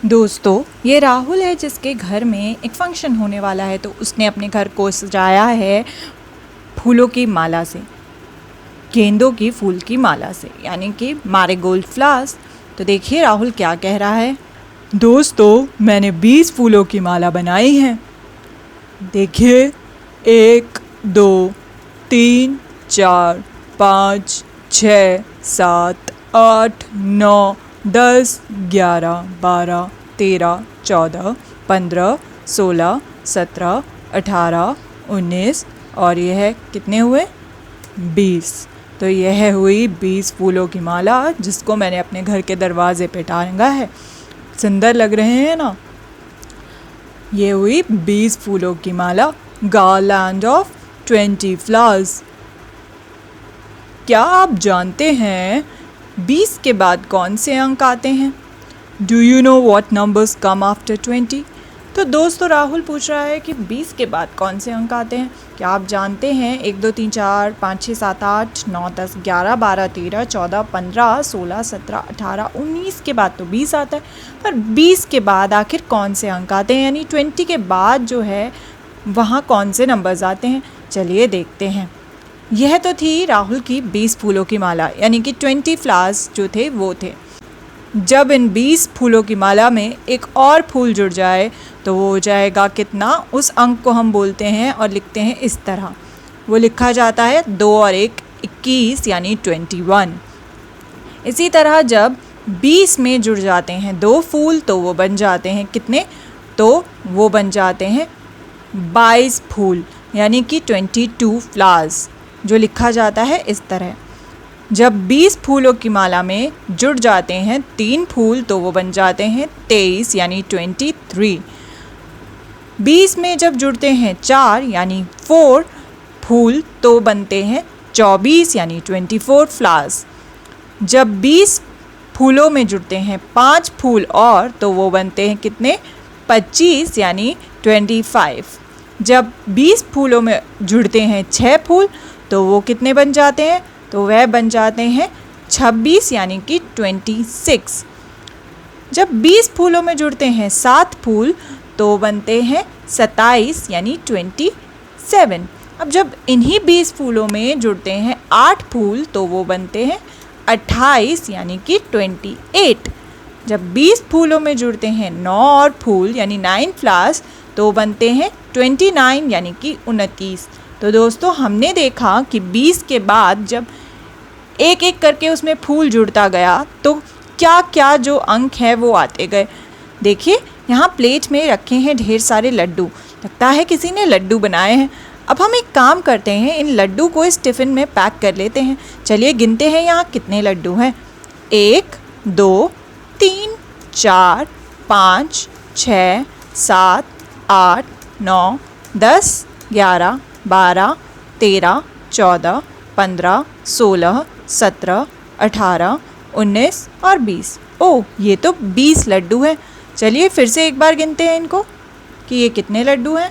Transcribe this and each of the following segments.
दोस्तों, ये राहुल है जिसके घर में एक फंक्शन होने वाला है, तो उसने अपने घर को सजाया है फूलों की माला से, गेंदों की फूल की माला से, यानी कि मैरीगोल्ड फ्लावर्स। तो देखिए राहुल क्या कह रहा है। दोस्तों, मैंने 20 फूलों की माला बनाई है। देखिए, 1 2 3 4 5 6 7 8 9 10 11 12 13 14 15 16 17 18 19 और यह कितने हुए? 20। तो यह हुई 20 फूलों की माला, जिसको मैंने अपने घर के दरवाजे पे टांगा है। सुंदर लग रहे हैं ना? ये हुई 20 फूलों की माला, गार्लैंड ऑफ 20 फ्लावर्स। क्या आप जानते हैं 20 के बाद कौन से अंक आते हैं? Do you know what numbers come after 20? तो दोस्तों, राहुल पूछ रहा है कि 20 के बाद कौन से अंक आते हैं। क्या आप जानते हैं? 1 2 3 4 5 6 7 8 9 10 11 12 13 14 15 16 17 18 19 के बाद तो 20 आता है। पर 20 के बाद आखिर कौन से अंक आते हैं, यानी 20 के बाद जो है वहाँ कौन से नंबर्स आते हैं? चलिए देखते हैं। यह तो थी राहुल की 20 फूलों की माला, यानी कि 20 फ्लावर्स जो थे वो थे। जब इन 20 फूलों की माला में एक और फूल जुड़ जाए तो वो हो जाएगा कितना? उस अंक को हम बोलते हैं और लिखते हैं इस तरह। वो लिखा जाता है 2 और 1 21, यानी 21। इसी तरह जब 20 में जुड़ जाते हैं 2 फूल तो वो बन जाते हैं कितने? तो वो बन जाते हैं 22 फूल, यानी कि 22 फ्लावर्स, जो लिखा जाता है इस तरह। जब 20 फूलों की माला में जुड़ जाते हैं 3 फूल तो वो बन जाते हैं 23, यानी 23। 20 में जब जुड़ते हैं 4 यानी 4 फूल तो बनते हैं 24, यानी 24 फ्लावर्स। जब 20 फूलों में जुड़ते हैं 5 फूल और तो वो बनते हैं कितने? 25, यानी 25। जब 20 फूलों में जुड़ते हैं 6 फूल तो वो कितने बन जाते हैं? तो वह बन जाते हैं 26, यानी कि 26। जब 20 फूलों में जुड़ते हैं 7 फूल तो बनते हैं 27, यानी 27। अब जब इन्हीं 20 फूलों में जुड़ते हैं 8 फूल तो वो बनते हैं 28, यानी कि 28। जब 20 फूलों में जुड़ते हैं 9 और फूल यानी 9 फ्लावर्स तो बनते हैं 29, यानी कि 29। तो दोस्तों, हमने देखा कि 20 के बाद जब एक एक करके उसमें फूल जुड़ता गया तो क्या क्या जो अंक है वो आते गए। देखिए, यहाँ प्लेट में रखे हैं ढेर सारे लड्डू। लगता है किसी ने लड्डू बनाए हैं। अब हम एक काम करते हैं, इन लड्डू को इस टिफ़िन में पैक कर लेते हैं। चलिए गिनते हैं यहाँ कितने लड्डू हैं। 1 2 3 4 5 6 7 8 9 10 11 12 13 14 15 16 17 18 19 और 20। ओह, ये तो 20 लड्डू हैं। चलिए फिर से एक बार गिनते हैं इनको कि ये कितने लड्डू हैं।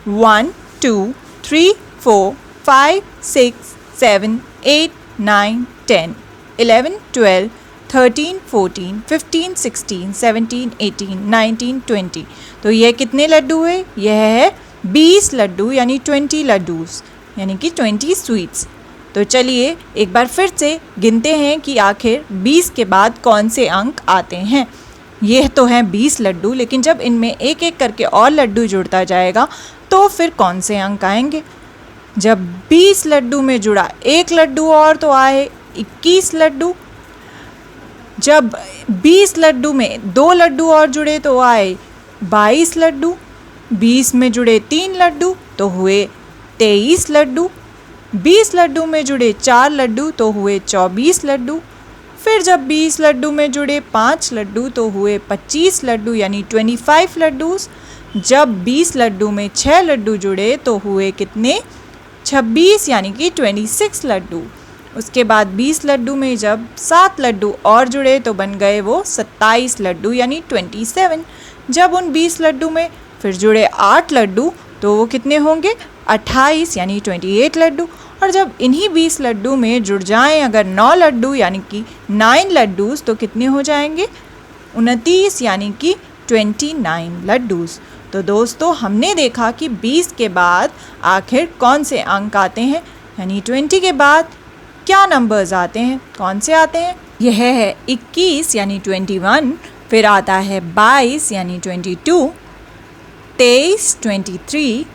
1 2 3 4 5 6 7 8 9 10 11 12 13 14 15 16 17 18 19 20। तो यह कितने लड्डू है? यह है 20 लड्डू, यानी 20 लड्डूस, यानी कि 20 स्वीट्स। तो चलिए एक बार फिर से गिनते हैं कि आखिर 20 के बाद कौन से अंक आते हैं। यह तो हैं 20 लड्डू, लेकिन जब इनमें एक एक करके और लड्डू जुड़ता जाएगा तो फिर कौन से अंक आएंगे? जब 20 लड्डू में जुड़ा एक लड्डू और तो आए 21 लड्डू। जब 20 लड्डू में 2 लड्डू और जुड़े तो आए 22 लड्डू। 20 में जुड़े 3 लड्डू तो हुए 23 लड्डू। 20 लड्डू में जुड़े 4 लड्डू तो हुए 24 लड्डू। फिर जब 20 लड्डू में जुड़े 5 लड्डू तो हुए 25 लड्डू, यानी 25 लड्डूस। जब 20 लड्डू में 6 लड्डू जुड़े तो हुए कितने? 26, यानी कि 26 लड्डू। उसके बाद 20 लड्डू में जब 7 लड्डू और जुड़े तो बन गए वो 27 लड्डू, यानी 27। जब उन 20 लड्डू में फिर जुड़े 8 लड्डू तो वो कितने होंगे 28 यानी 28 लड्डू। और जब इन्हीं 20 लड्डू में जुड़ जाएं अगर 9 लड्डू यानी कि 9 लड्डूस तो कितने हो जाएंगे 29 यानी कि 29 लड्डूस। तो दोस्तों हमने देखा कि 20 के बाद आखिर कौन से अंक आते हैं, यानी 20 के बाद क्या नंबर्स आते हैं, कौन से आते हैं। यह है 21 यानी 21, फिर आता है 22 यानी 22, 23 23,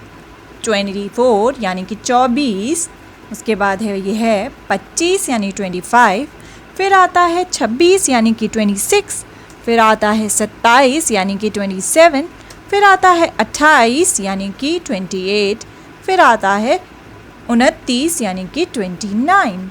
24 यानी कि 24, उसके बाद है यह है 25 यानी 25, फिर आता है 26 यानी कि 26, फिर आता है 27 यानी कि 27, फिर आता है 28 यानी कि 28, फिर आता है 29 यानी कि 29,